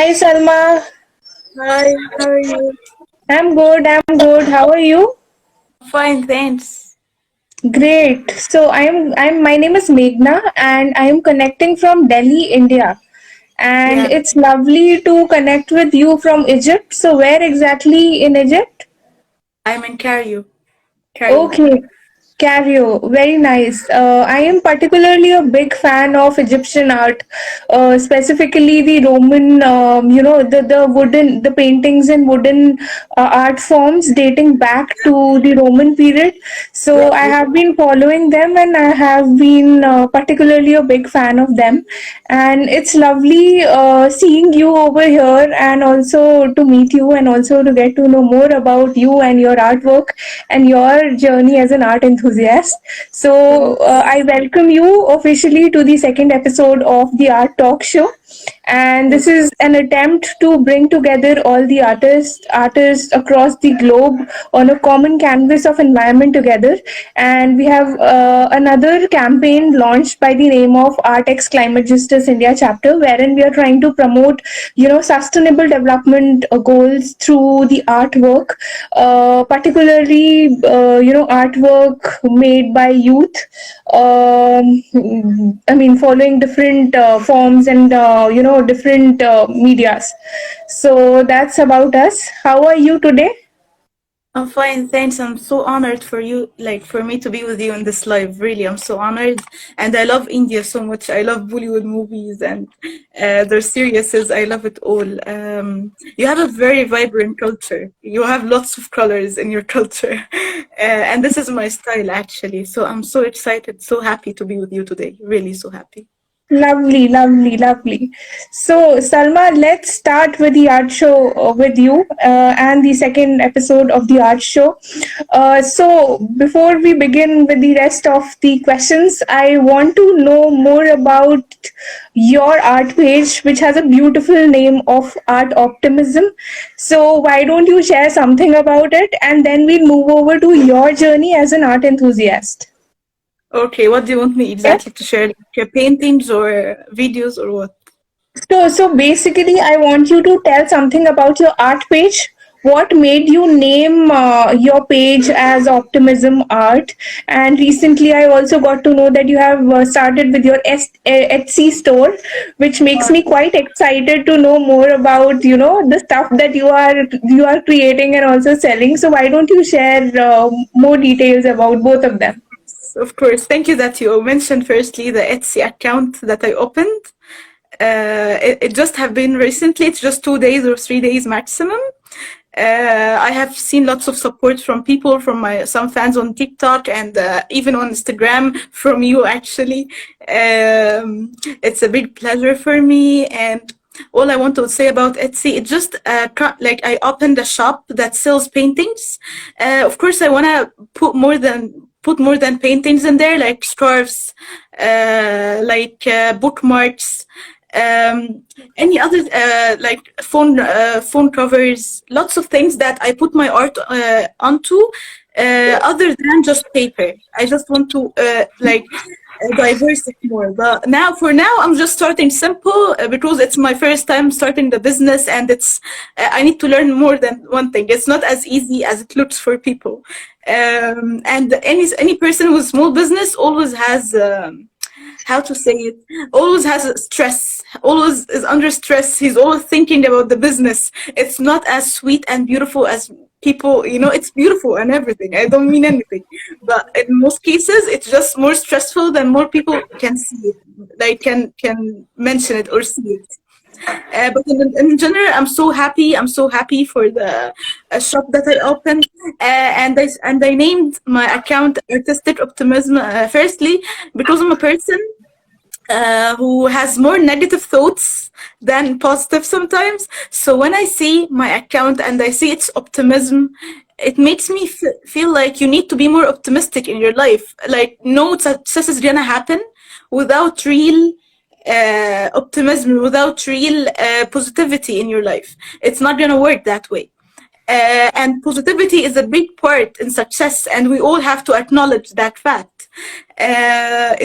Hi Salma, Hi, how are you? I'm good. I'm good. How are you? Fine, thanks. Great. So my name is Meghna and I am connecting from Delhi, India. And Yeah, it's lovely to connect with you from Egypt. So where exactly in Egypt? I'm in Cairo. Okay, Cario, very nice. I am particularly a big fan of Egyptian art, specifically the Roman, the paintings in wooden art forms dating back to the Roman period. So I Lovely. have been following them, and I have been particularly a big fan of them. And it's lovely seeing you over here, and also to meet you, and also to get to know more about you and your artwork and your journey as an art enthusiast. So, Thanks. I welcome you officially to the second episode of the Art Talk Show. And Thank this is an attempt to bring together all the artists across the globe on a common canvas of environment together. And we have another campaign launched by the name of ArtX Climate Justice India chapter, wherein we are trying to promote, sustainable development goals through the artwork, particularly, artwork made by youth. I mean, following different forms and different medias. So that's about us. How are you today? I'm fine, thanks. I'm so honored for you, like for me to be with you in this live. Really, I'm so honored. And I love India so much. I love Bollywood movies and their series. I love it all. You have a very vibrant culture. You have lots of colors in your culture. And this is my style, actually. So I'm so excited, so happy to be with you today. Really, so happy. Lovely, lovely, lovely. So, Salma, let's start with the art show with you and the second episode of the art show. So, before we begin with the rest of the questions, I want to know more about your art page, which has a beautiful name of Art Optimism. So, why don't you share something about it, and then we'll move over to your journey as an art enthusiast? Okay, what do you want me Okay. exactly to share? Like paintings or videos or what? So basically, I want you to tell something about your art page. What made you name your page as Optimism Art? And recently, I also got to know that you have started with your Etsy store, which makes me quite excited to know more about the stuff that you are creating and also selling. So why don't you share more details about both of them? Of course. Thank you that you mentioned firstly the Etsy account that I opened. It just have been recently. It's just 2 days or 3 days maximum. I have seen lots of support from people, from my some fans on TikTok and even on Instagram from you actually. It's a big pleasure for me, and all I want to say about Etsy, it just like I opened a shop that sells paintings. Of course, I wanna put more than paintings in there, like scarves, bookmarks, um, any other like phone covers, lots of things that I put my art onto, other than just paper. I just want to diversity more. But for now, I'm just starting simple because it's my first time starting the business, and it's I need to learn more than one thing. It's not as easy as it looks for people. And any person with small business always has. How to say it, always has stress, always is under stress. He's always thinking about the business. It's not as sweet and beautiful as people, it's beautiful and everything, I don't mean anything, but in most cases it's just more stressful than more people can see it, they can mention it or see it. But in general, I'm so happy for the shop that I opened, and I named my account Artistic Optimism. Firstly, because I'm a person who has more negative thoughts than positive sometimes. So when I see my account and I see its optimism, it makes me feel like you need to be more optimistic in your life. Like, no success is gonna happen without real optimism, without real positivity in your life. It's not gonna work that way. And positivity is a big part in success, and we all have to acknowledge that fact.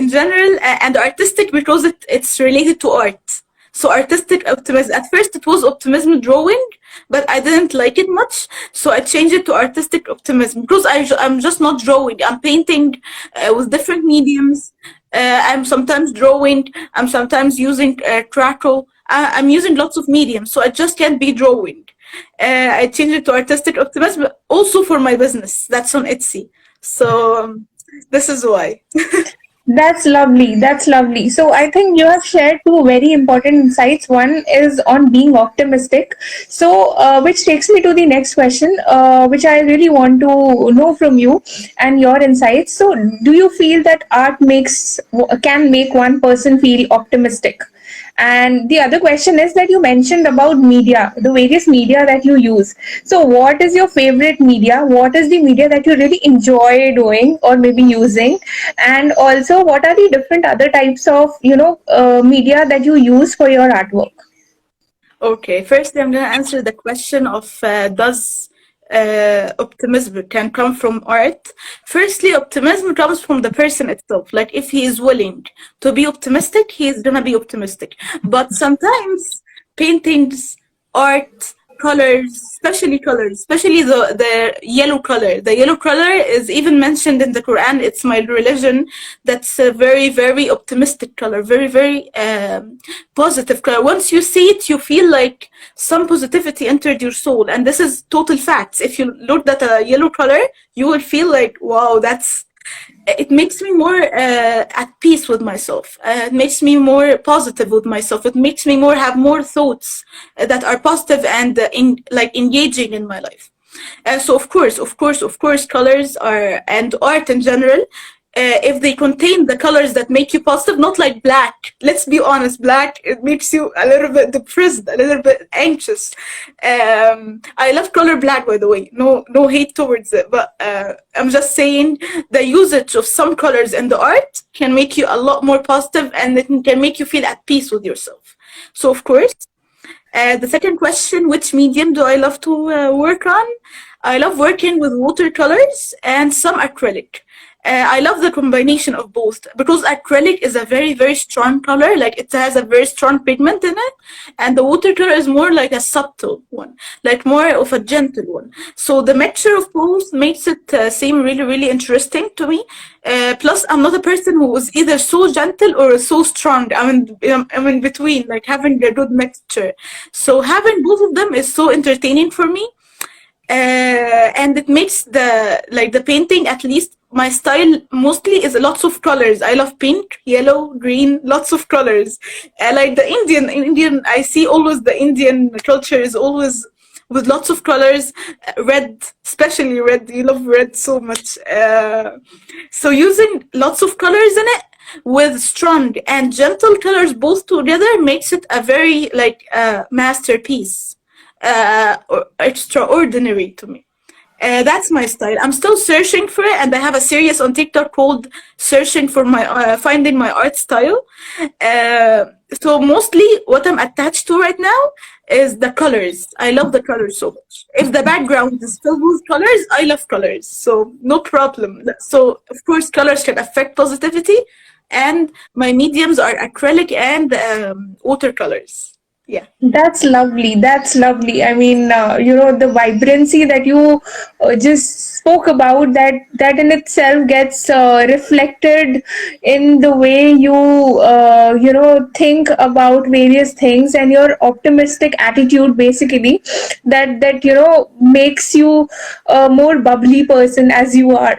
In general, and artistic because it's related to art. So artistic optimism. At first it was optimism drawing, but I didn't like it much. So I changed it to artistic optimism because I'm just not drawing. I'm painting with different mediums. I'm sometimes drawing. I'm sometimes using crackle. I'm using lots of mediums, so I just can't be drawing. I changed it to artistic optimism also for my business. That's on Etsy. So this is why. That's lovely. That's lovely. So I think you have shared two very important insights. One is on being optimistic. So, which takes me to the next question, which I really want to know from you and your insights. So, do you feel that art can make one person feel optimistic? And the other question is that you mentioned about media, the various media that you use. So, what is your favorite media? What is the media that you really enjoy doing or maybe using? And also, what are the different other types of media that you use for your artwork? Okay, firstly, I'm going to answer the question of does optimism can come from art. Firstly, optimism comes from the person itself. Like if he is willing to be optimistic, he is going to be optimistic. But sometimes paintings, art, colors, especially the yellow color. The yellow color is even mentioned in the Quran. It's my religion. That's a very, very optimistic color, very, very positive color. Once you see it, you feel like some positivity entered your soul. And this is total facts. If you looked at a yellow color, you will feel like, wow, it makes me more at peace with myself. It makes me more positive with myself. It makes me have more thoughts that are positive and engaging in my life. So of course, colors are and art in general. If they contain the colors that make you positive, not like black. Let's be honest, black it makes you a little bit depressed, a little bit anxious. I love color black, by the way. No hate towards it, but I'm just saying the usage of some colors in the art can make you a lot more positive, and it can make you feel at peace with yourself. So of course. The second question, which medium do I love to work on? I love working with watercolors and some acrylic. I love the combination of both because acrylic is a very, very strong color. Like it has a very strong pigment in it, and the watercolor is more like a subtle one, like more of a gentle one. So the mixture of both makes it seem really, really interesting to me. Plus, I'm not a person who is either so gentle or so strong. I'm in between, like having a good mixture. So having both of them is so entertaining for me. And it makes the painting, at least my style mostly is lots of colors. I love pink, yellow, green, lots of colors. Like the Indian, I see always the Indian culture is always with lots of colors. Red, especially red. You love red so much. So using lots of colors in it with strong and gentle colors both together makes it a very masterpiece. Extraordinary to me. That's my style. I'm still searching for it, and I have a series on TikTok called "Searching for my Finding My Art Style." So mostly, what I'm attached to right now is the colors. I love the colors so much. If the background is filled with colors, I love colors, so no problem. So of course, colors can affect positivity, and my mediums are acrylic and watercolors. Yeah. That's lovely. That's lovely. I mean, the vibrancy that you just spoke about, that in itself gets reflected in the way think about various things, and your optimistic attitude, basically, that makes you a more bubbly person as you are.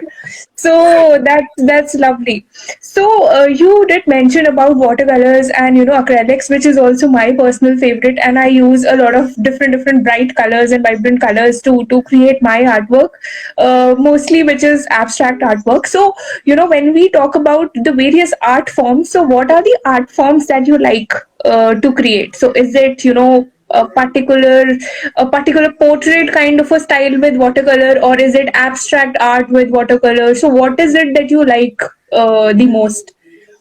So that's lovely. So you did mention about watercolors and acrylics, which is also my personal favorite, and I use a lot of different bright colors and vibrant colors to create my artwork, mostly which is abstract artwork. So when we talk about the various art forms, so what are the art forms that you like to create? So is it a particular portrait kind of a style with watercolor, or is it abstract art with watercolor? So what is it that you like the most,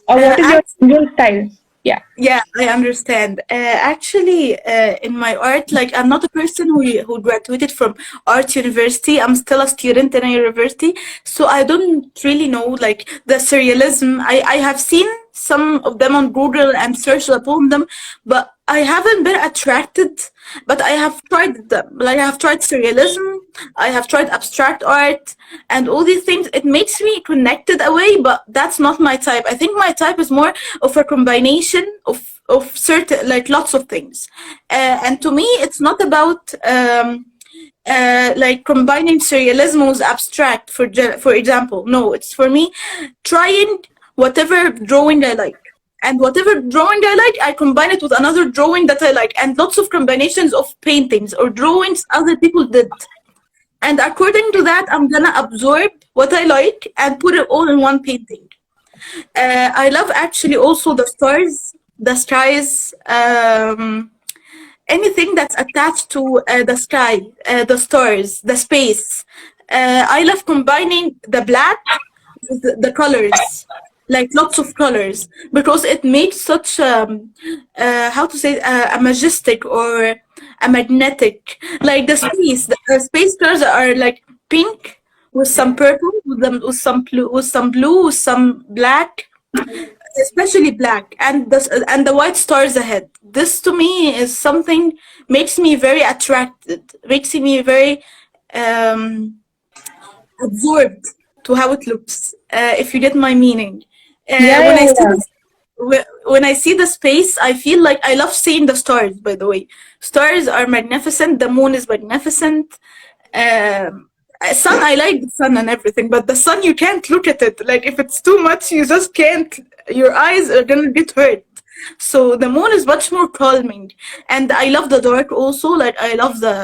or what is your usual style? Yeah. Yeah, I understand. Actually, in my art, like I'm not a person who graduated from art university. I'm still a student in a university, so I don't really know like the surrealism. I have seen some of them on Google and searched upon them, but I haven't been attracted, but I have tried them. Like I have tried surrealism, I have tried abstract art, and all these things. It makes me connected away, but that's not my type. I think my type is more of a combination of certain, like lots of things. And to me, it's not about like combining surrealism with abstract. For example, no, it's for me trying whatever drawing I like. And whatever drawing I like, I combine it with another drawing that I like, and lots of combinations of paintings or drawings other people did. And according to that, I'm gonna absorb what I like and put it all in one painting. I love actually also the stars, the skies, anything that's attached to the sky, the stars, the space. I love combining the black with the colors, like lots of colors, because it makes such how to say a majestic or a magnetic, like the space. The space colors are like pink with some purple, with some blue, with some black, especially black, and the white stars ahead. This to me is something makes me very attracted, makes me very um, absorbed to how it looks. If you get my meaning, Yeah, when I yeah, see yeah. this, when I see the space, I feel like I love seeing the stars. By the way, stars are magnificent. The moon is magnificent. Sun, I like the sun and everything, but the sun, you can't look at it. Like if it's too much, you just can't. Your eyes are gonna get hurt. So the moon is much more calming, and I love the dark also. Like I love the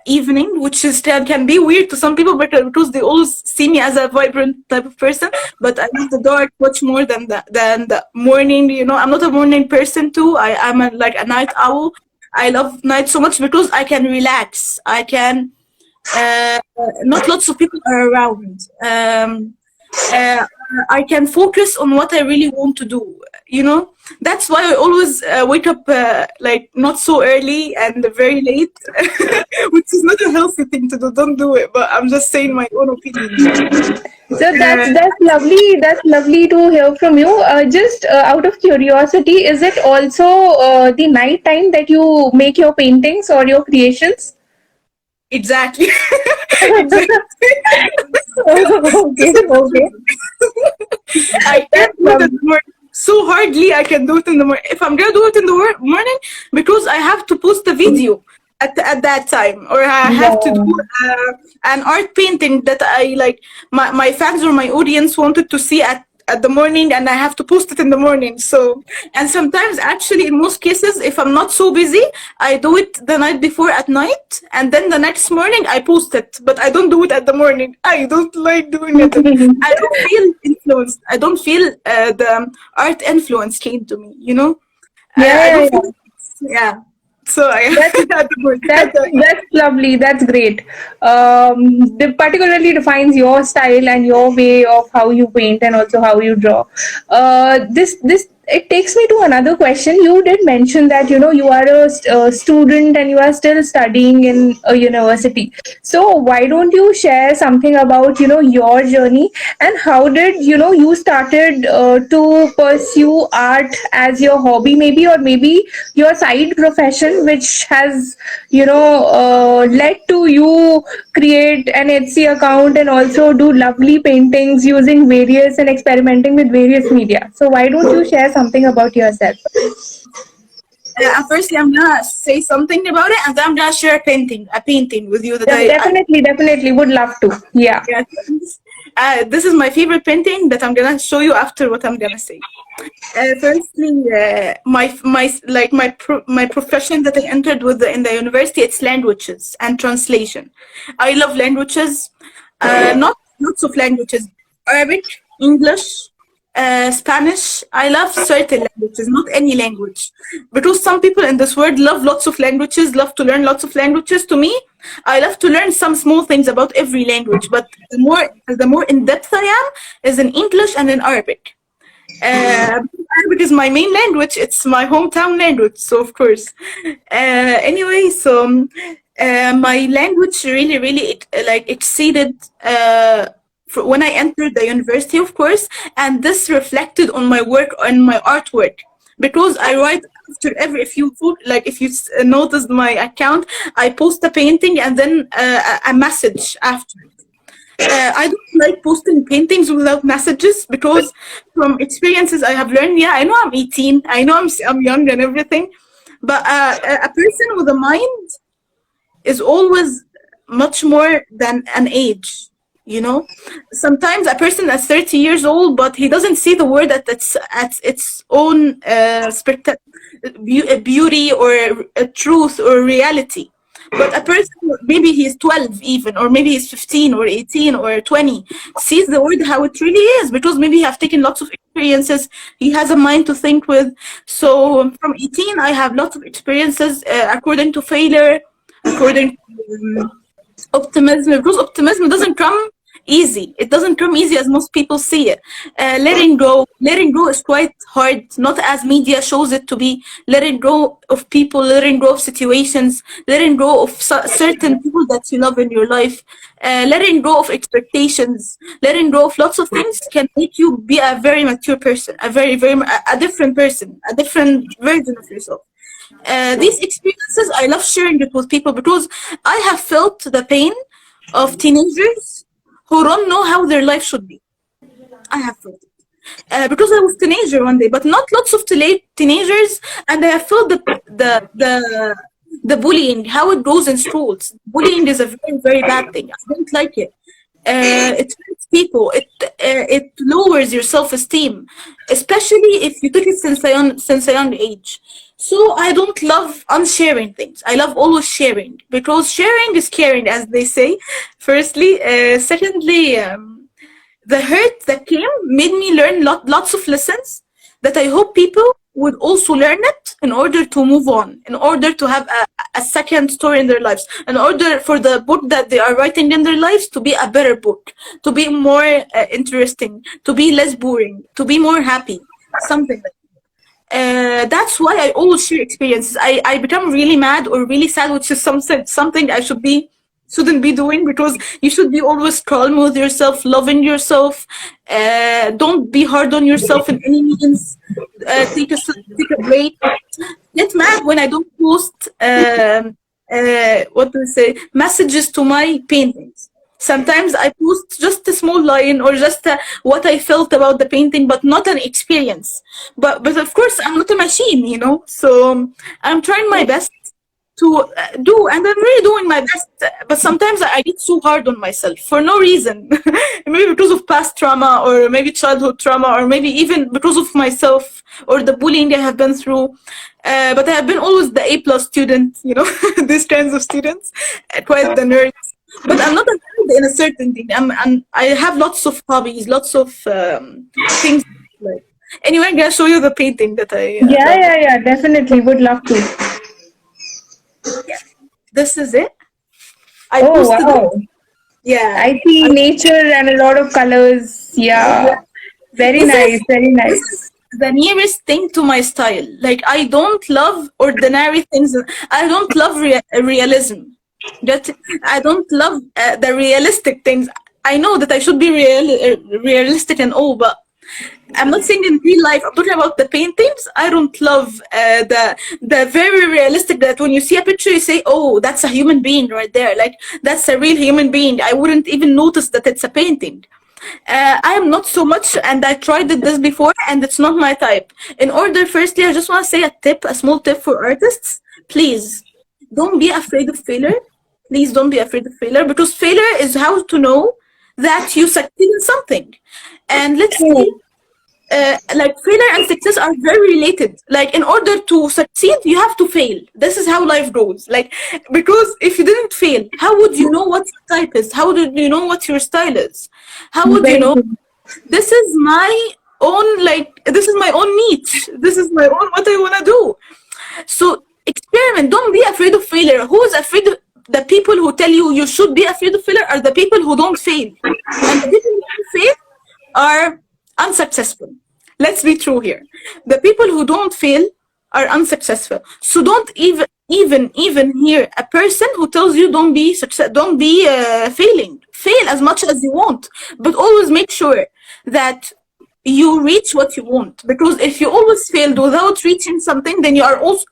evening, which is can be weird to some people, because they always see me as a vibrant type of person. But I love the dark much more than the morning. You know, I'm not a morning person too. I'm like a night owl. I love night so much because I can relax. I can uh, not lots of people are around. Uh, I can focus on what I really want to do. You know, that's why I always wake up like not so early and very late, which is not a healthy thing to do. Don't do it. But I'm just saying my own opinion. So Uh, that's lovely. That's lovely to hear from you. Just out of curiosity, is it also the night time that you make your paintings or your creations? exactly, exactly. Okay, okay. I can't That's do it in lovely. the morning. So hardly I can do it in the morning. If I'm gonna do it in the morning, because I have to post the video at that time, or I have to do Yeah. an art painting that I like. My fans or my audience wanted to see at the morning, and I have to post it in the morning. So, and sometimes actually, in most cases, if I'm not so busy, I do it the night before at night, and then the next morning I post it. But I don't do it at the morning. I don't like doing it. I don't feel influenced. I don't feel the art influence came to me. You know, Yeah, I yeah, don't feel. yeah. Yeah. So I That's at the morning. that's lovely. That's great. Particularly defines your style and your way of how you paint and also how you draw. This it takes me to another question. You did mention that you are a student and you are still studying in a university. So why don't you share something about your journey, and how did you started to pursue art as your hobby, maybe, or maybe your side profession, which has led to you create an Etsy account and also do lovely paintings using various and experimenting with various media. So why don't you share something about yourself? Firstly, I'm gonna say something about it, and then I'm gonna share a painting with you that I Definitely, definitely would love to. Yeah. yeah. This is my favorite painting that I'm gonna show you after what I'm gonna say. Firstly, my profession that I entered with in the university, it's languages and translation. I love languages, not lots of languages, Arabic, English, Spanish. I love certain languages, not any language, because some people in this world love lots of languages, love to learn lots of languages. To me, I love to learn some small things about every language, but the more in depth I am is in English and in Arabic. Arabic is my main language. It's my hometown language, so of course. Anyway, so my language really, really like exceeded when I entered the university, of course, and this reflected on my work, on my artwork, because I write after every, if you like, if you noticed my account, I post a painting and then a message after. I don't like posting paintings without messages because from experiences I have learned, yeah, I know I'm 18, I know I'm young and everything, but a person with a mind is always much more than an age. You know, sometimes a person is 30 years old, but he doesn't see the world at its own beauty or a truth or reality. But a person, maybe he's 12 even, or maybe he's 15 or 18 or 20, sees the world how it really is because maybe he have taken lots of experiences. He has a mind to think with. So from 18, I have lots of experiences according to failure, according to optimism, because optimism doesn't come easy. It doesn't come easy as most people see it. Letting go is quite hard, not as media shows it to be. Letting go of people, letting go of situations, letting go of certain people that you love in your life, letting go of expectations, letting go of lots of things can make you be a very mature person, a different person, a different version of yourself. These experiences, I love sharing it with people because I have felt the pain of teenagers who don't know how their life should be. I have felt it. Because I was teenager one day, but not lots of teenagers, and I have felt the bullying, how it goes in schools. Bullying is a very, very bad thing. I don't like it. It hurts people. It lowers your self-esteem, especially if you took it since a young age. So I don't love unsharing things. I love always sharing because sharing is caring, as they say. Firstly, secondly, the hurt that came made me learn lots of lessons that I hope people would also learn it in order to move on, in order to have a second story in their lives, in order for the book that they are writing in their lives to be a better book, to be more interesting, to be less boring, to be more happy, something like that. That's why I always share experiences. I become really mad or really sad, which is something I shouldn't be doing, because you should be always calm with yourself, loving yourself. Don't be hard on yourself in any means. Take a break. Get mad when I don't post what do I say, messages to my paintings. Sometimes I post just a small line or just what I felt about the painting, but not an experience. But of course, I'm not a machine, you know. So I'm trying my best to do, and I'm really doing my best. But sometimes I get so hard on myself for no reason. Maybe because of past trauma, or maybe childhood trauma, or maybe even because of myself or the bullying I have been through. But I have been always the A+ student, you know, these kinds of students, quite the nerds. But I'm not a nerd in a certain thing. I have lots of hobbies, lots of things. Like. Anyway, I'm gonna show you the painting that I Yeah, definitely. Would love to. Yeah. This is it. I Oh, posted it. wow. Yeah. I see nature and a lot of colors. Yeah. Very nice. Very This nice. is the nearest thing to my style. Like, I don't love ordinary things. I don't love realism. I don't love the realistic things. I know that I should be realistic and all, but I'm not saying in real life. I'm talking about the paintings. I don't love the very realistic, that when you see a picture you say, oh, that's a human being right there. Like, that's a real human being. I wouldn't even notice that it's a painting. I am not so much, and I tried this before, and it's not my type. In order, firstly, I just want to say a small tip for artists. Please, don't be afraid of failure. Please don't be afraid of failure, because failure is how to know that you succeed in something. And let's say, like, failure and success are very related. Like, in order to succeed, you have to fail. This is how life goes. Like, because if you didn't fail, how would you know what your type is? How would you know what your style is? How would you Very know? good. This is my own, like, this is my own niche. This is my own, what I want to do. So experiment. Don't be afraid of failure. Who is afraid of? The people who tell you should be afraid of failure are the people who don't fail. And the people who don't fail are unsuccessful. Let's be true here. The people who don't fail are unsuccessful. So don't even hear a person who tells you don't be failing. Fail as much as you want, but always make sure that you reach what you want. Because if you always failed without reaching something, then you are also,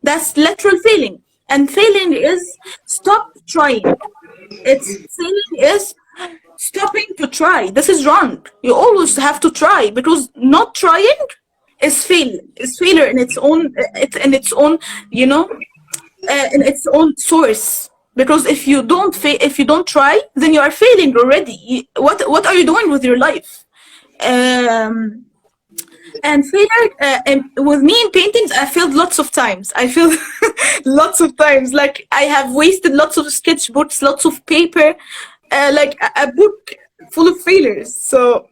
that's literal failing. And failing is stop trying. It's failing is stopping to try. This is wrong. You always have to try, because not trying is failure. Is failure in its own. It's in its own. You know, in its own source. Because if you don't try, then you are failing already. What are you doing with your life? Um, and failure, and with me in paintings, I failed lots of times. I failed lots of times. Like, I have wasted lots of sketchbooks, lots of paper, like a book full of failures. So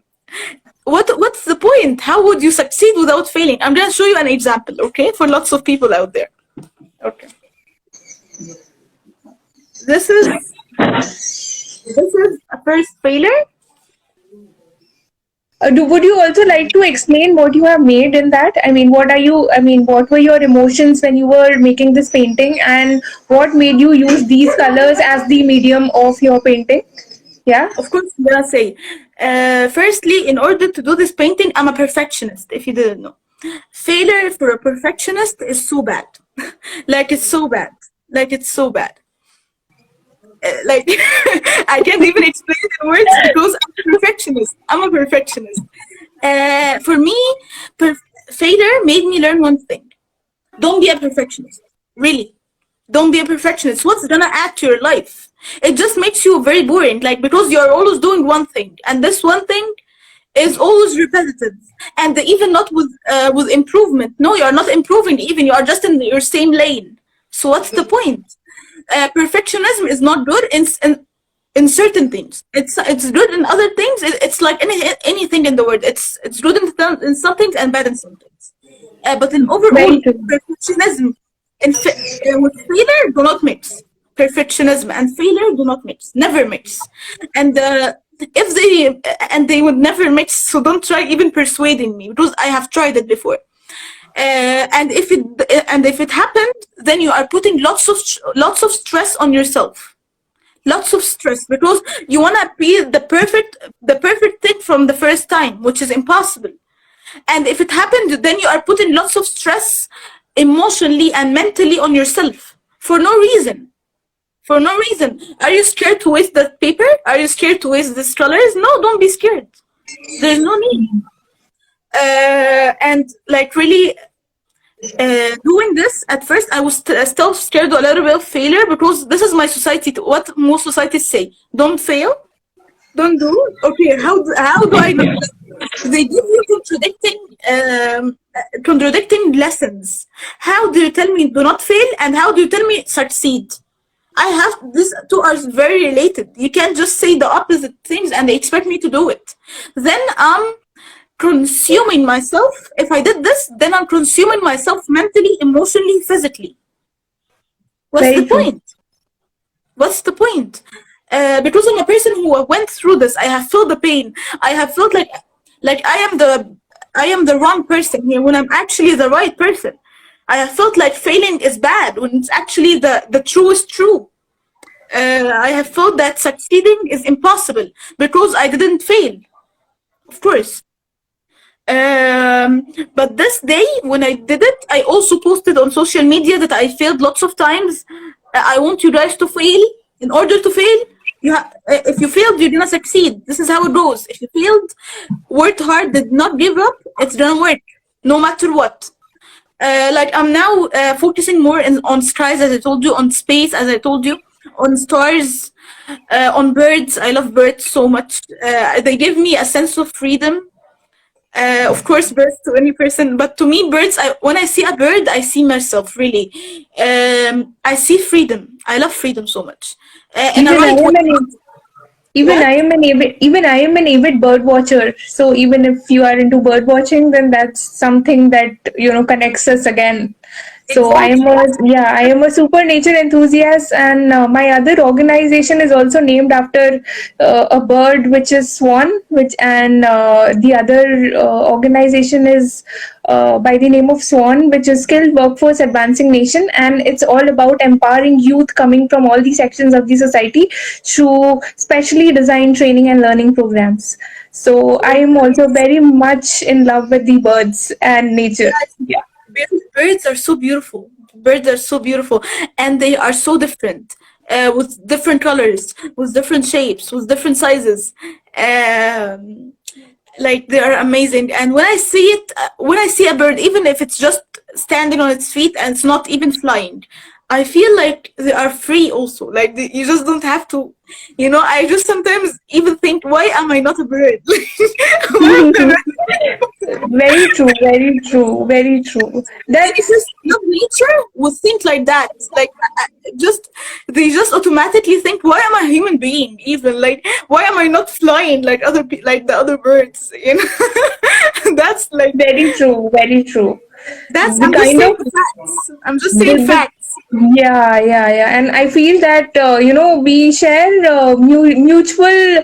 what's the point? How would you succeed without failing? I'm gonna show you an example, okay, for lots of people out there. Okay, this is a first failure. Would you also like to explain what you have made in that? I mean, what were your emotions when you were making this painting, and what made you use these colors as the medium of your painting? Yeah. Of course, I'm gonna say, firstly, in order to do this painting, I'm a perfectionist, if you didn't know. Failure for a perfectionist is so bad. Like, it's so bad. Like, it's so bad. Like, I can't even explain it in words, because I'm a perfectionist. I'm a perfectionist. For me, failure made me learn one thing. Don't be a perfectionist. Really. Don't be a perfectionist. What's gonna add to your life? It just makes you very boring. Like, because you're always doing one thing, and this one thing is always repetitive, and even not with improvement. No, you are not improving. Even you are just in your same lane. So what's the point? Perfectionism is not good in certain things. It's good in other things. It's like anything in the world. It's good in some things and bad in some things. But in overall, Very true. perfectionism with failure do not mix. Perfectionism and failure do not mix. Never mix. And if they would never mix, so don't try even persuading me, because I have tried it before. And if it happened, then you are putting lots of stress on yourself. Lots of stress, because you want to be the perfect thing from the first time, which is impossible. And if it happened, then you are putting lots of stress emotionally and mentally on yourself for no reason. For no reason. Are you scared to waste that paper? Are you scared to waste these colors? No, don't be scared. There's no need. And like, really, doing this at first, I was still scared a little bit of failure, because this is my society. What most societies say: don't fail, don't do. Okay, how do I do this? They give you contradicting lessons. How do you tell me do not fail, and how do you tell me succeed? I have these two are very related. You can't just say the opposite things and they expect me to do it. Then I'm consuming myself. If I did this, then I'm consuming myself mentally, emotionally, physically. What's Very the true. point? What's the point? Because I'm a person who went through this. I have felt the pain. I have felt like I am the wrong person here when I'm actually the right person. I have felt like failing is bad when it's actually the true is true. I have felt that succeeding is impossible because I didn't fail, of course. But this day, when I did it, I also posted on social media that I failed lots of times. I want you guys to fail. In order to fail, if you failed, you're gonna succeed. This is how it goes. If you failed, worked hard, did not give up, it's gonna work, no matter what. Like, I'm now focusing more on skies, as I told you, on space, as I told you, on stars, on birds. I love birds so much. They give me a sense of freedom. Of course, birds to any person, but to me, birds. When I see a bird, I see myself. Really, I see freedom. I love freedom so much. In a Even I right way. am an What? even I am an avid bird watcher. So even if you are into bird watching, then that's something that connects us again. So Exactly. I am a super nature enthusiast, and my other organization is also named after a bird, which is swan. The other organization is by the name of Swan, which is Skilled Workforce Advancing Nation, and it's all about empowering youth coming from all the sections of the society through specially designed training and learning programs. So I am also very much in love with the birds and nature. Yes, Yeah. birds are so beautiful. Birds are so beautiful, and they are so different, with different colors, with different shapes, with different sizes. Um, like they are amazing. And when I see it, when I see a bird, even if it's just standing on its feet and it's not even flying, I feel like they are free also. Like you just don't have to, I just sometimes even think, why am I not a bird? Why am I Very true, very true, very true. just That's love nature would think like that. Like just they just automatically think, why am I a human being? Even like, why am I not flying like like the other birds? That's like very true, very true. that's. The I'm just kind saying of facts. I'm just saying the facts. yeah, yeah, yeah, and I feel that we share mutual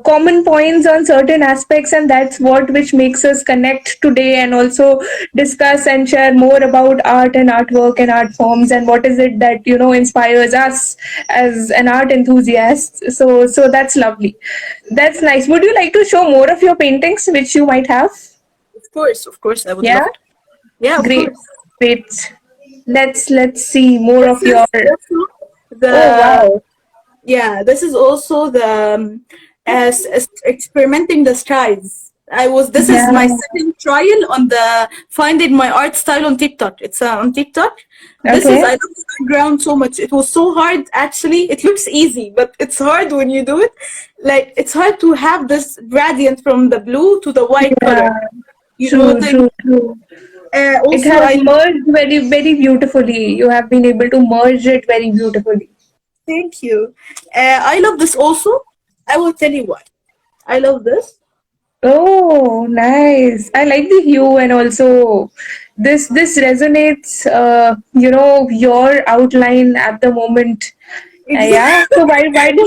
common points on certain aspects, and that's what which makes us connect today, and also discuss and share more about art and artwork and art forms, and what is it that inspires us as an art enthusiast. So that's lovely. That's nice. Would you like to show more of your paintings, which you might have? Of course, I would Yeah, love to. Yeah, of great, course. great. Let's see more This of your. is also Oh the wow. Yeah, this is also the as experimenting the styles. This is my Yeah. second trial on the finding my art style on TikTok. It's on TikTok. I Okay. love the background so much. It was so hard actually. It looks easy, but it's hard when you do it. Like it's hard to have this gradient from the blue to the white color. Yeah. You know what True. I True. mean? True. It Also, has I merged very very beautifully. You have been able to merge it very beautifully. thank you. I love this also. I will tell you why. I love this. Oh, nice. I like the hue, and also this resonates. Your outline at the moment. Yeah. Exactly. So why do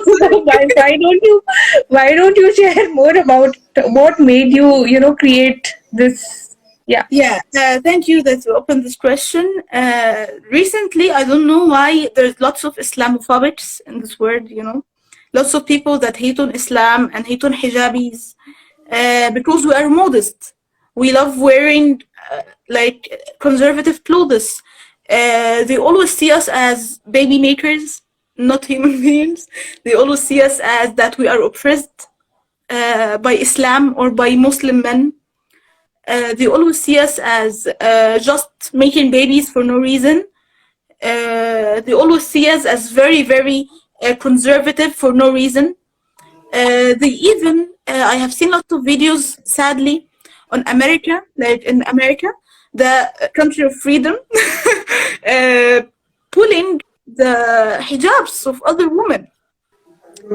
why don't you share more about what made you create this? Yeah. Yeah, thank you that you opened this question. Recently, I don't know why there's lots of Islamophobics in this world, lots of people that hate on Islam and hate on hijabis, because we are modest. We love wearing like conservative clothes. They always see us as baby makers, not human beings. They always see us as that we are oppressed by Islam or by Muslim men. They always see us as just making babies for no reason. They always see us as very, very conservative for no reason. I have seen lots of videos, sadly, on America, like in America, the country of freedom, uh, pulling the hijabs of other women.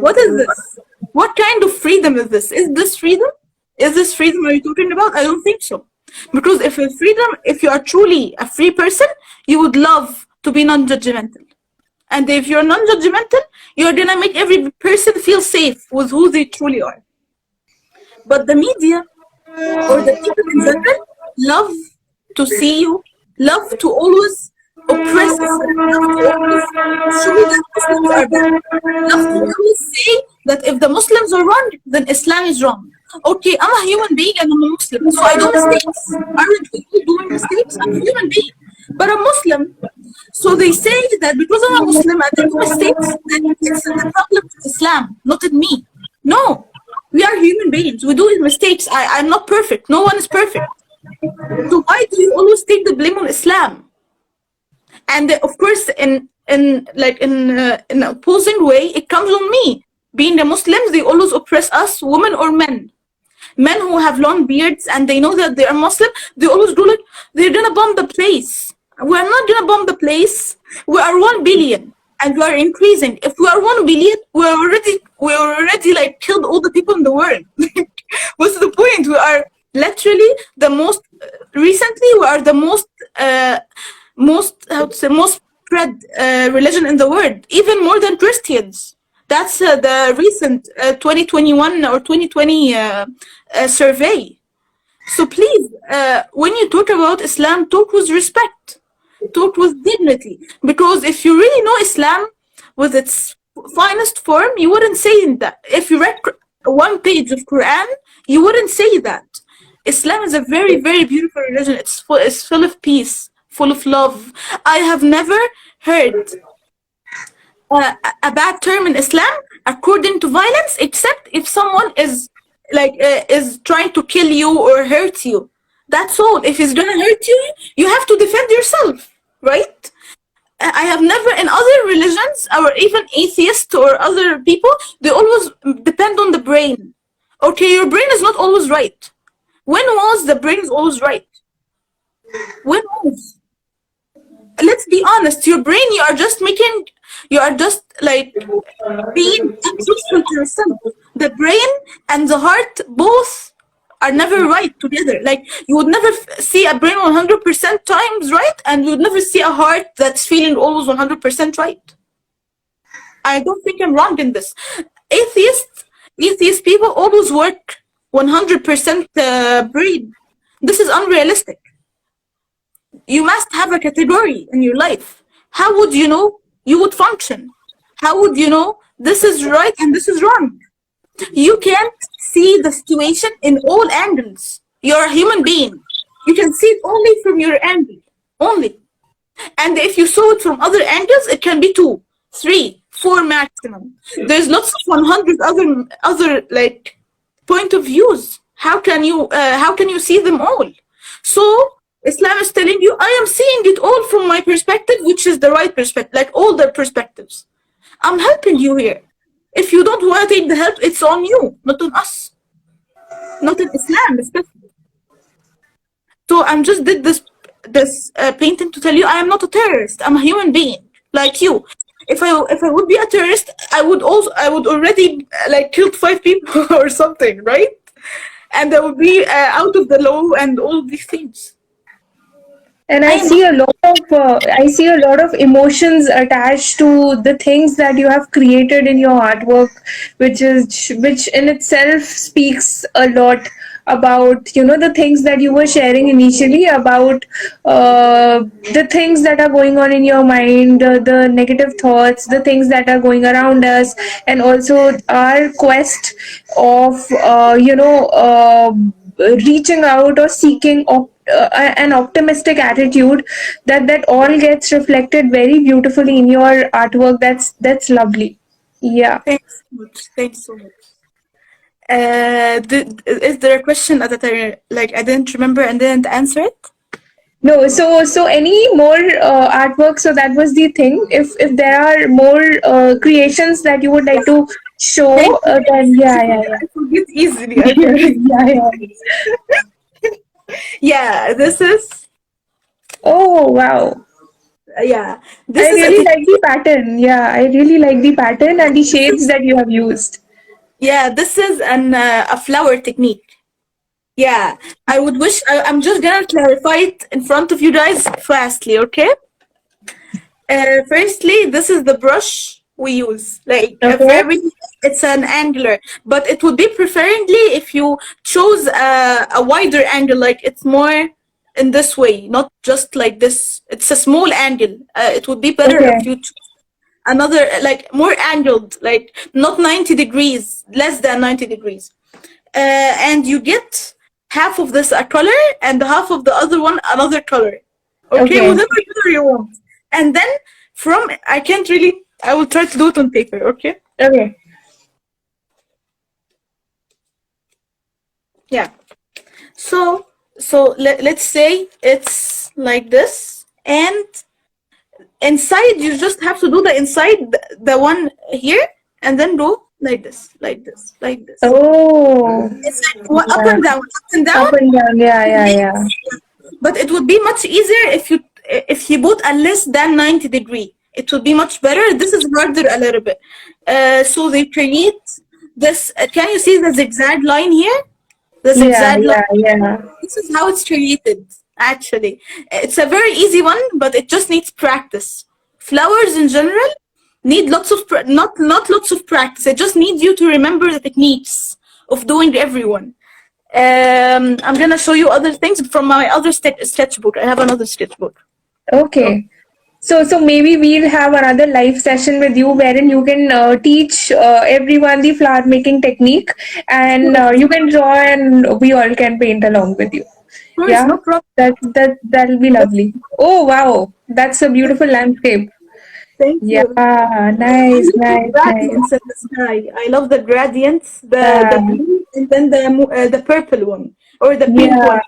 What is this? What kind of freedom is this? Is this freedom? Is this freedom are you talking about? I don't think so. Because if you are truly a free person, you would love to be non-judgmental. And if you're non-judgmental, you're gonna make every person feel safe with who they truly are. But the media or the people in general love to see you, love to always oppress Islam, love to always show that Muslims are bad, love to always say that if the Muslims are wrong, then Islam is wrong. Okay, I'm a human being and I'm a Muslim, so I do mistakes. Aren't we all doing mistakes? I'm a human being, but I'm Muslim. So they say that because I'm a Muslim and I do mistakes, then it's the problem with Islam, not in me. No, we are human beings. We do mistakes. I'm not perfect. No one is perfect. So why do you always take the blame on Islam? And of course, in opposing way, it comes on me. Being the Muslims, they always oppress us, women or men. Men who have long beards and they know that they are Muslim, they always do like they're gonna bomb the place. We're not gonna bomb the place. We are 1 billion and we are increasing. If we are 1 billion, we're already like killed all the people in the world. What's the point? We are literally the most recently we are the most how to say most spread religion in the world, even more than Christians. That's the recent 2021 or 2020 survey. So please, when you talk about Islam, talk with respect, talk with dignity. Because if you really know Islam with its finest form, you wouldn't say that. If you read one page of Quran, you wouldn't say that. Islam is a very, very beautiful religion. It's full of peace, full of love. I have never heard a bad term in Islam according to violence, except if someone is is trying to kill you or hurt you. That's all. If he's gonna hurt you, you have to defend yourself, right? I have never in other religions or even atheists or other people, they always depend on the brain. Okay, your brain is not always right. When was the brain always right? When was? Let's be honest, your brain, you are just like being truthful to yourself. The brain and the heart both are never right together. Like you would never see a brain 100% times right, and you would never see a heart that's feeling always 100% right. I don't think I'm wrong in this. Atheist people always work 100% brain. This is unrealistic. You must have a category in your life. How would you know you would function? How would you know this is right and this is wrong? You can't see the situation in all angles. You're a human being. You can see it only from your angle. Only. And if you saw it from other angles, it can be 2, 3, 4 maximum. There's lots of 100 other like point of views. How can you see them all? So Islam is telling you, I am seeing it all from my perspective, which is the right perspective, like all the perspectives. I'm helping you here. If you don't want to take the help, it's on you, not on us. Not in Islam, especially. So I'm just did this painting to tell you I am not a terrorist. I'm a human being like you. If I would be a terrorist, I would already like killed 5 people or something, right? And I would be out of the law and all these things. And I see a lot of emotions attached to the things that you have created in your artwork, which in itself speaks a lot about the things that you were sharing initially about the things that are going on in your mind, the negative thoughts, the things that are going around us, and also our quest of reaching out or seeking an optimistic attitude, that all gets reflected very beautifully in your artwork. That's lovely. Yeah. Thanks so much. Thanks so much. Is there a question that I didn't remember and didn't answer it? No, so any more artwork? So that was the thing. If there are more creations that you would like to show, then yeah. I forget easily. Yeah. Yeah, this is. Oh wow. Yeah, I really like the pattern. Yeah, I really like the pattern and the shades that you have used. Yeah, this is a flower technique. Yeah, I would wish I'm just gonna clarify it in front of you guys fastly, okay? Firstly, this is the brush we use. Like it's an angular, but it would be preferably if you chose a wider angle, like it's more in this way, not just like this. It's a small angle. It would be better if you choose another, like more angled, like not 90 degrees, less than 90 degrees. And you get half of this a color and half of the other one another color. Okay, whatever color you want. And then I will try to do it on paper, okay? Okay. Yeah. So let's say it's like this, and inside you just have to do the inside, the one here, and then go like this, like this, like this. Oh. It's like up and down, up and down. Up and down, yeah. But it would be much easier if you put a less than 90 degree. It would be much better. This is harder a little bit. So they create this. Can you see the zigzag line here? The zigzag line. Yeah. This is how it's created. Actually, it's a very easy one, but it just needs practice. Flowers in general need lots of not lots of practice. It just needs you to remember the techniques of doing everyone. I'm gonna show you other things from my other sketchbook. I have another sketchbook. Okay. So maybe we'll have another live session with you wherein you can teach everyone the flower making technique, and Of you can draw, and we all can paint along with you. course, Yeah, no problem. that'll be lovely. Oh wow, that's a beautiful landscape. Thank Yeah, you. I nice, love the nice, nice. gradients in the sky. I love the gradients, the Yeah, blue and then the purple one or the pink yeah, one.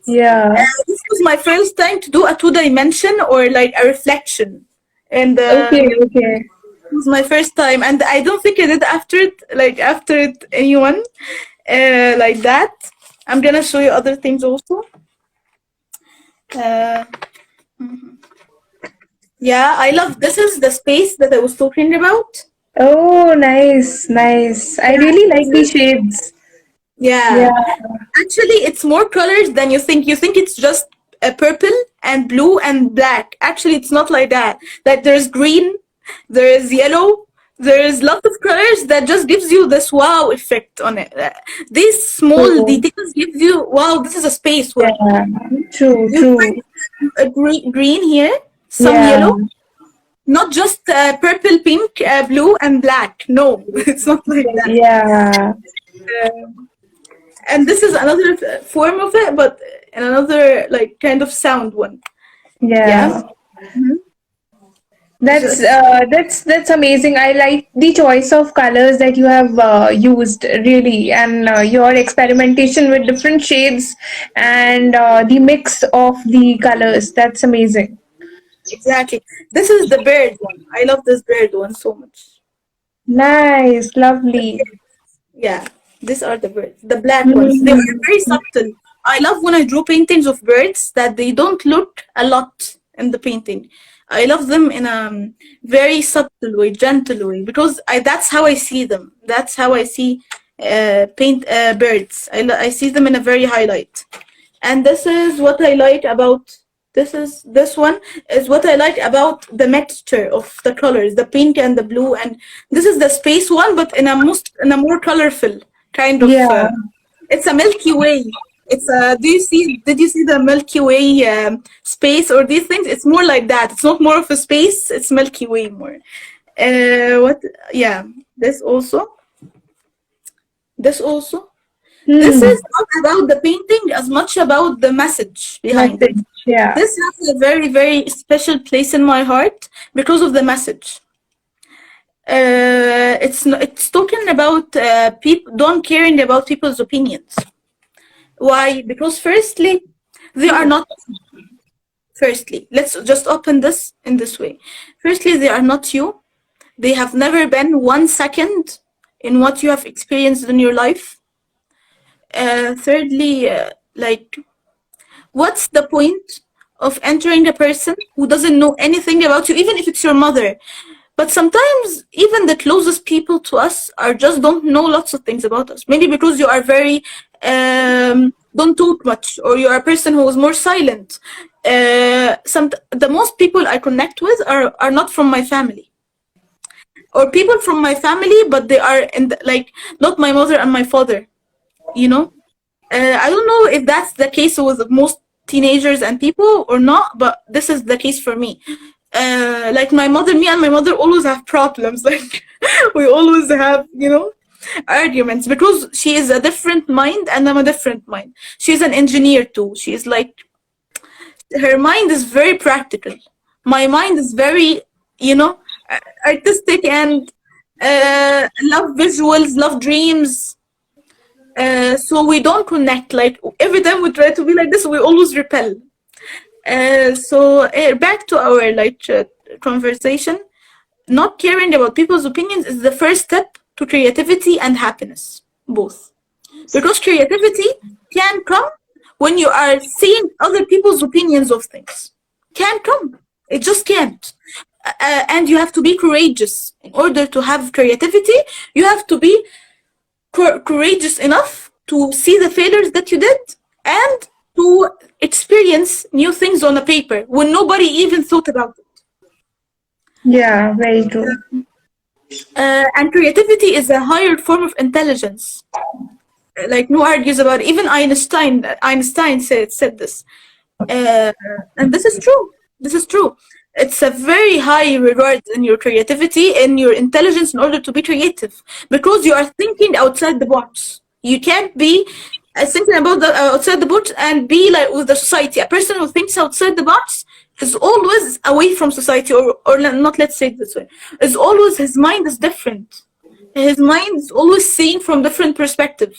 yeah. This was my first time to do a two dimension or like a reflection, and Okay, okay. it was my first time. And I don't think I did after it, like after it, anyone like that. I'm gonna show you other things also. Uh, yeah, I love. This is the space that I was talking about. Oh, nice, nice. I Yeah, really this like the is shades. yeah. Yeah, Actually, it's more colors than you think. You think it's just purple and blue and black. Actually, it's not like that. Like there's green, there is yellow, there is lots of colors that just gives you this wow effect on it. These small true. details give you wow. This is a space. Well, Yeah, true, you true. find a green here, some Yeah, yellow, not just purple, pink, blue, and black. No, it's not like that. yeah, And this is another form of it, but in another like kind of sound one. Yeah. yeah. Mhm. Just That's amazing. I like the choice of colors that you have used really, and your experimentation with different shades and the mix of the colors. That's amazing. exactly. This is the bird one. I love this bird one so much. Nice, lovely. Yeah, these are the birds. The black ones. They are Mm, very subtle. I love when I draw paintings of birds that they don't look a lot in the painting. I love them in a very subtle way, gentle way, because that's how I see them. That's how I see paint birds. I see them in a very highlight. And this is what I like about this one is what I like about the mixture of the colors, the pink and the blue, and this is the space one, but in a more colorful kind of. yeah, It's a Milky Way. It's a. Do you see? Did you see the Milky Way space or these things? It's more like that. It's not more of a space. It's Milky Way more. What? Yeah. This also. This also. This hmm. is not about the painting as much about the message behind it. Message. Yeah, This has a very, very special place in my heart because of the message. It's talking about people don't caring about people's opinions. Why? Because firstly, they are not. Firstly, let's just open this in this way. Firstly, they are not you. They have never been 1 second in what you have experienced in your life. Thirdly, like what's the point of entering a person who doesn't know anything about you, even if it's your mother? But sometimes even the closest people to us are just don't know lots of things about us. Maybe because you are very don't talk much, or you are a person who is more silent. The most people I connect with are not from my family, or people from my family, but they are like not my mother and my father. You know, I don't know if that's the case with most teenagers and people or not, but this is the case for me. Like me and my mother always have problems. Like we always have, arguments because she is a different mind and I'm a different mind. She's an engineer too. She's like her mind is very practical. My mind is very, artistic and love visuals, love dreams. So we don't connect. Like every time we try to be like this, we always repel. So back to our conversation. Not caring about people's opinions is the first step to creativity and happiness, both. Because creativity can come when you are seeing other people's opinions of things. Can come. It just can't. And you have to be courageous. In order to have creativity, you have to be courageous enough to see the failures that you did and to experience new things on a paper when nobody even thought about it. yeah, very true. And creativity is a higher form of intelligence. Like no argues about it. Even Einstein said this, uh, and this is true. This is true. It's a very high regard in your creativity, in your intelligence in order to be creative, because you are thinking outside the box. You can't be thinking about the outside the box and be like with the society. A person who thinks outside the box is always away from society, or not, let's say it this way, is always, his mind is different. His mind is always seen from different perspective.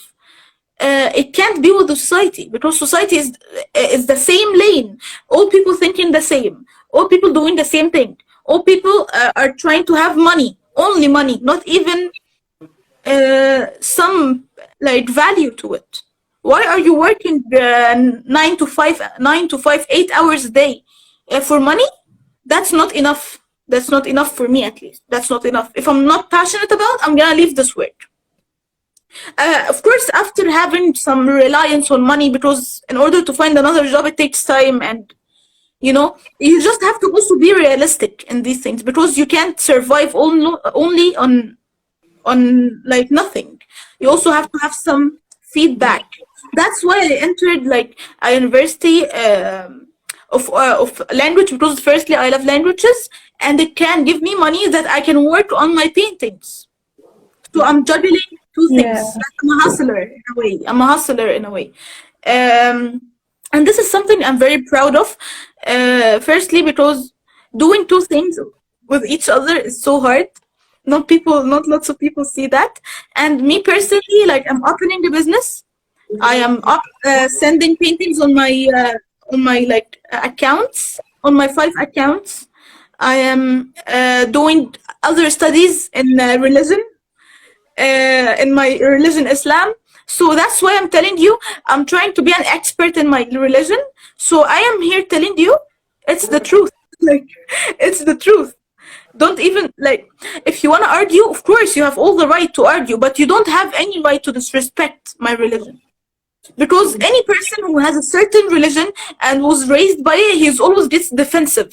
It can't be with the society, because society is the same lane. All people thinking the same. All people doing the same thing. All people are trying to have money, only money, not even some like value to it. Why are you working 9 to 5, 8 hours a day for money? That's not enough. That's not enough for me, at least. That's not enough. If I'm not passionate about, I'm gonna leave this work. Of course, after having some reliance on money, because in order to find another job, it takes time, and you just have to also be realistic in these things, because you can't survive only on like nothing. You also have to have some feedback. That's why I entered like a university of language, because firstly I love languages, and it can give me money that I can work on my paintings. So I'm juggling two Yeah. things. I'm a hustler in a way. I'm a hustler in a way. And this is something I'm very proud of. Firstly, because doing two things with each other is so hard. Not lots of people see that. And me personally, like, I'm opening a business. I am up sending paintings on my like accounts, on my 5 accounts. I am doing other studies in religion, in my religion, Islam. So that's why I'm telling you, I'm trying to be an expert in my religion. So I am here telling you, it's the truth. Like, it's the truth. Don't even, like, if you want to argue, of course you have all the right to argue, but you don't have any right to disrespect my religion. Because any person who has a certain religion and was raised by it, he always gets defensive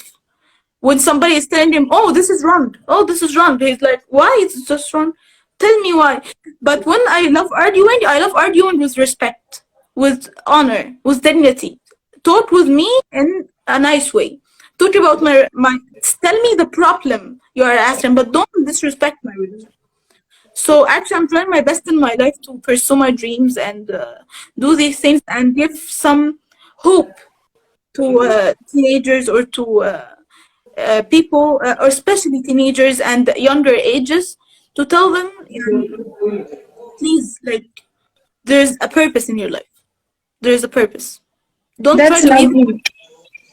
when somebody is telling him, oh, this is wrong, oh, this is wrong. He's like, why it's just wrong? Tell me why. But when I love arguing with respect, with honor, with dignity. Talk with me in a nice way. Talk about my tell me the problem you are asking, but don't disrespect my religion. So actually, I'm trying my best in my life to pursue my dreams and do these things and give some hope to teenagers, or to people, or especially teenagers and younger ages, to tell them, please, like, there's a purpose in your life. There's a purpose. Don't try That's to be. lovely.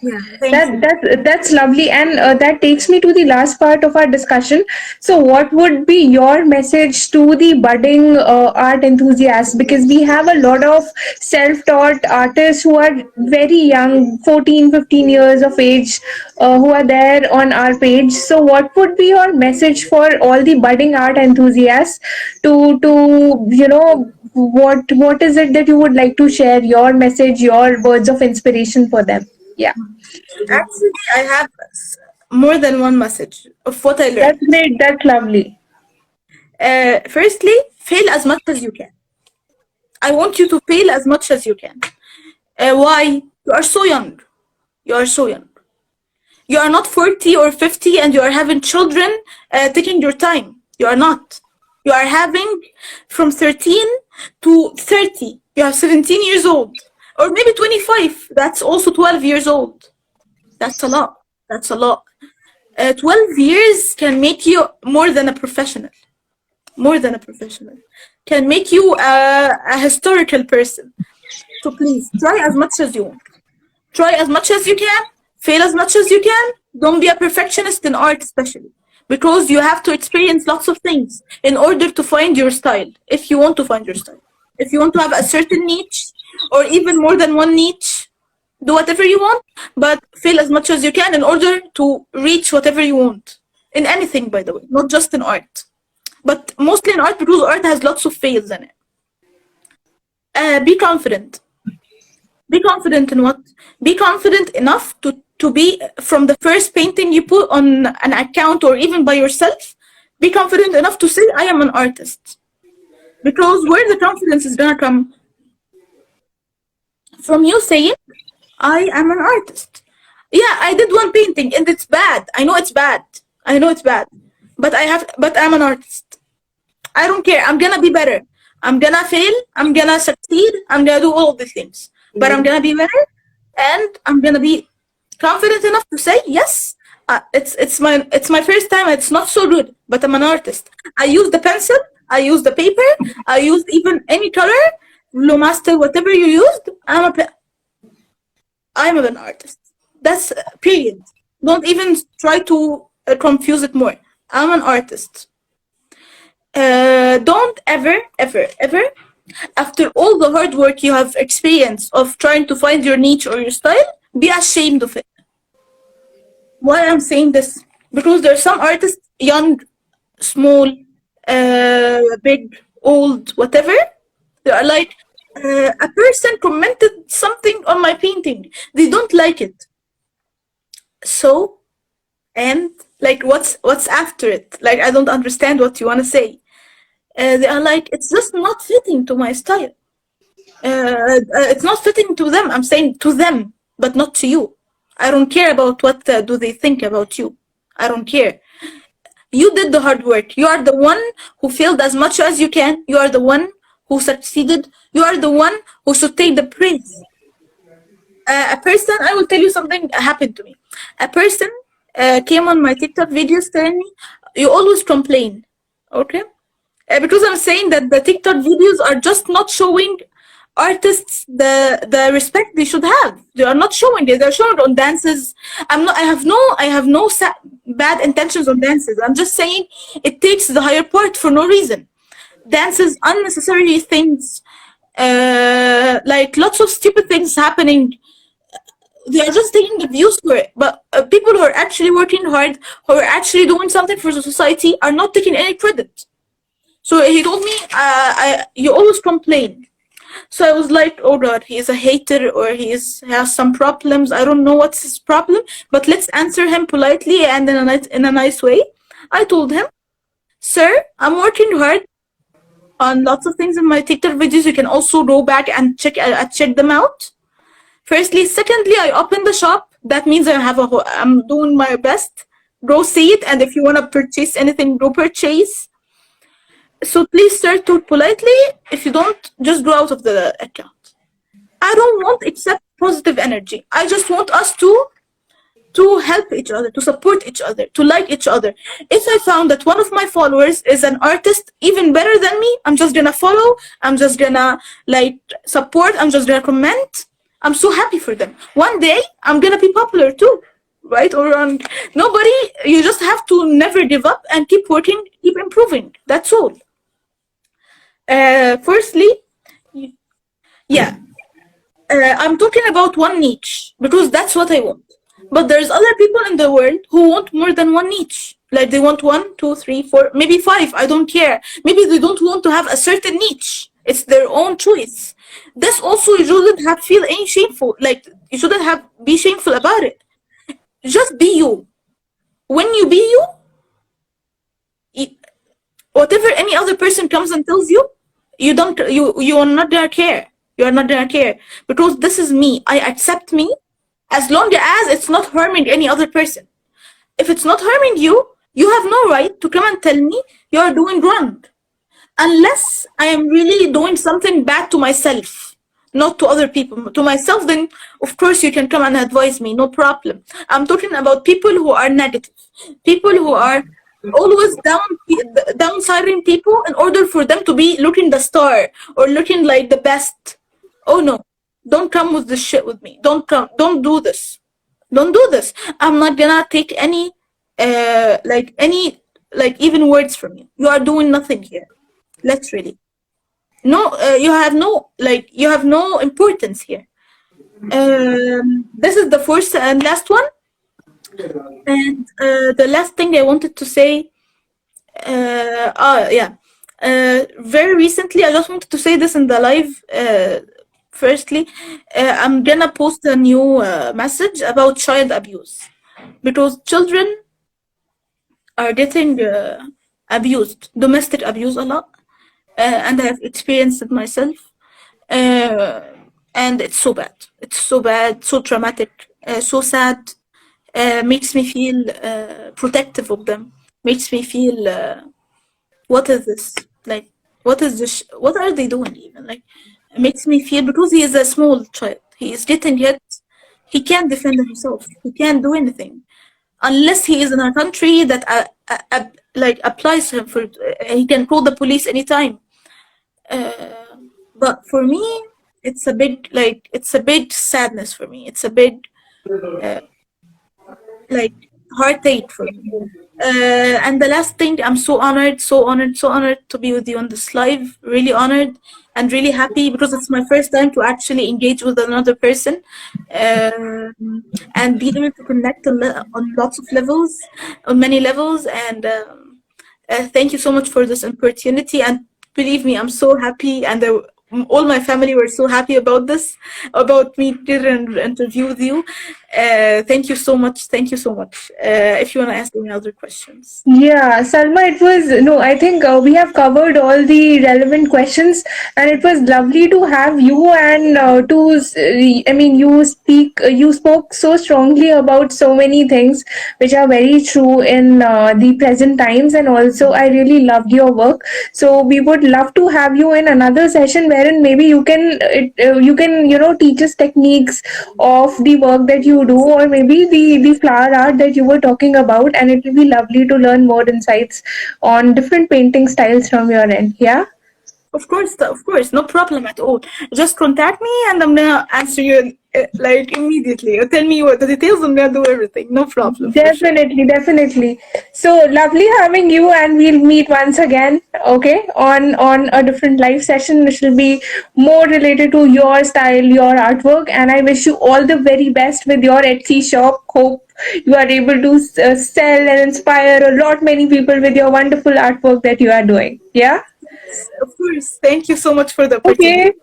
Yeah, thank you. That's lovely, and that takes me to the last part of our discussion. So, what would be your message to the budding art enthusiasts? Because we have a lot of self-taught artists who are very young, 14, 15 years of age, who are there on our page. So, what would be your message for all the budding art enthusiasts to what is it that you would like to share? Your message, your words of inspiration for them. Yeah. Actually, I have more than one message of what I That's learned. great. That's lovely. Firstly, fail as much as you can. I want you to fail as much as you can. Why? You are so young. You are so young. You are not 40 or 50 and you are having children taking your time. You are not. You are having from 13 to 30. You are 17 years old. Or maybe 25. That's also 12 years old. That's a lot. That's a lot. 12 years can make you more than a professional. More than a professional. Can make you a historical person. So please, try as much as you want. Try as much as you can. Fail as much as you can. Don't be a perfectionist in art, especially. Because you have to experience lots of things in order to find your style, if you want to find your style. If you want to have a certain niche, or even more than one niche, do whatever you want, but fail as much as you can in order to reach whatever you want. In anything, by the way, not just in art. But mostly in art, because art has lots of fails in it. Be confident. Be confident in what? Be confident enough to be, from the first painting you put on an account or even by yourself, be confident enough to say, I am an artist. Because where the confidence is gonna come? From you saying, I am an artist. Yeah, I did one painting and it's bad. I know it's bad. I know it's bad. But I'm an artist. I don't care. I'm gonna be better. I'm gonna fail. I'm gonna succeed. I'm gonna do all of these things. But I'm gonna be better, and I'm gonna be confident enough to say yes. It's my first time. It's not so good, but I'm an artist. I use the pencil. I use the paper. I use even any color, blue master, whatever you used. I'm an artist. That's period. Don't even try to confuse it more. I'm an artist. Don't ever, ever, ever, after all the hard work you have experienced of trying to find your niche or your style, be ashamed of it. Why I'm saying this? Because there are some artists, young, small, big, old, whatever. They are like, a person commented something on my painting. They don't like it. So, and like, what's after it? Like, I don't understand what you want to say. They are like, it's just not fitting to my style. It's not fitting to them. I'm saying to them, but not to you. I don't care about what do they think about you. I don't care. You did the hard work. You are the one who failed as much as you can. You are the one who succeeded. You are the one who should take the praise. A person, I will tell you something happened to me. A person came on my TikTok videos telling me, you always complain. Okay? Because I'm saying that the TikTok videos are just not showing artists the respect they should have. They are not showing it. They're showing it on dances. I have no bad intentions on dances. I'm just saying it takes the higher part for no reason. Dances, unnecessary things, like lots of stupid things happening. They are just taking the views for it. But people who are actually working hard, who are actually doing something for the society, are not taking any credit. So he told me, you always complain. So I was like, oh God, he's a hater or he has some problems. I don't know what's his problem, but let's answer him politely and in a nice way. I told him, sir, I'm working hard on lots of things in my TikTok videos. You can also go back and check them out. Firstly, secondly, I opened the shop. That means I'm doing my best. Go see it, and if you want to purchase anything, go purchase. So please, sir, talk politely. If you don't, just go out of the account. I don't want except positive energy. I just want us to help each other, to support each other, to like each other. If I found that one of my followers is an artist even better than me, I'm just gonna follow. I'm just gonna like support. I'm just gonna comment. I'm so happy for them. One day I'm gonna be popular too, right or wrong. Nobody. You just have to never give up and keep working, keep improving. That's all. Firstly, yeah, I'm talking about one niche because that's what I want. But there's other people in the world who want more than one niche. Like they want 1, 2, 3, 4, maybe 5. I don't care. Maybe they don't want to have a certain niche. It's their own choice. This also you shouldn't have feel any shameful. Like you shouldn't have be shameful about it. Just be you. When you be you, whatever any other person comes and tells you, you are not gonna care. You are not gonna care because this is me. I accept me as long as it's not harming any other person. If it's not harming you, you have no right to come and tell me you are doing wrong. Unless I am really doing something bad to myself, not to other people. To myself, then of course you can come and advise me, no problem. I'm talking about people who are negative, people who are always downsiding people in order for them to be looking the star or looking like the best. Oh no, don't come with this shit with me. Don't come. Don't do this. Don't do this. I'm not gonna take any even words from you. You are doing nothing here. Literally. No, you have no importance here. This is the first and last one. And the last thing I wanted to say, yeah. Very recently, I just wanted to say this in the live. Firstly, I'm gonna post a new message about child abuse because children are getting abused, domestic abuse a lot, and I have experienced it myself. And it's so bad. It's so bad, so traumatic, so sad. makes me feel protective of them, makes me feel what is this? Like, what is this? What are they doing even? Like, it makes me feel because he is a small child. He is getting hit. He can't defend himself. He can't do anything unless he is in a country that like applies him for. He can call the police anytime. Uh, but for me, it's a big sadness for me. It's a big uh, like heartache for me. And the last thing, I'm so honored, so honored, so honored to be with you on this live. Really honored and really happy because it's my first time to actually engage with another person, and be able to connect on lots of levels, on many levels. And thank you so much for this opportunity. And believe me, I'm so happy, and all my family were so happy about this, about me here and interview with you. Thank you so much. Thank you so much. If you want to ask any other questions. Yeah, Salma, it was no, I think we have covered all the relevant questions, and it was lovely to have you and I mean, you spoke so strongly about so many things which are very true in the present times, and also I really loved your work. So we would love to have you in another session wherein maybe you can teach us techniques of the work that you do, or maybe the flower art that you were talking about, and it will be lovely to learn more insights on different painting styles from your end. Yeah. Of course, no problem at all. Just contact me, and I'm gonna answer you like immediately. Or tell me what the details. I'm gonna do everything. No problem for sure. Definitely, definitely. So lovely having you, and we'll meet once again, okay, on a different live session, which will be more related to your style, your artwork, and I wish you all the very best with your Etsy shop. Hope you are able to sell and inspire a lot many people with your wonderful artwork that you are doing. Yeah. Of course. Thank you so much for the opportunity. Okay.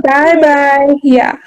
Bye bye. Yeah.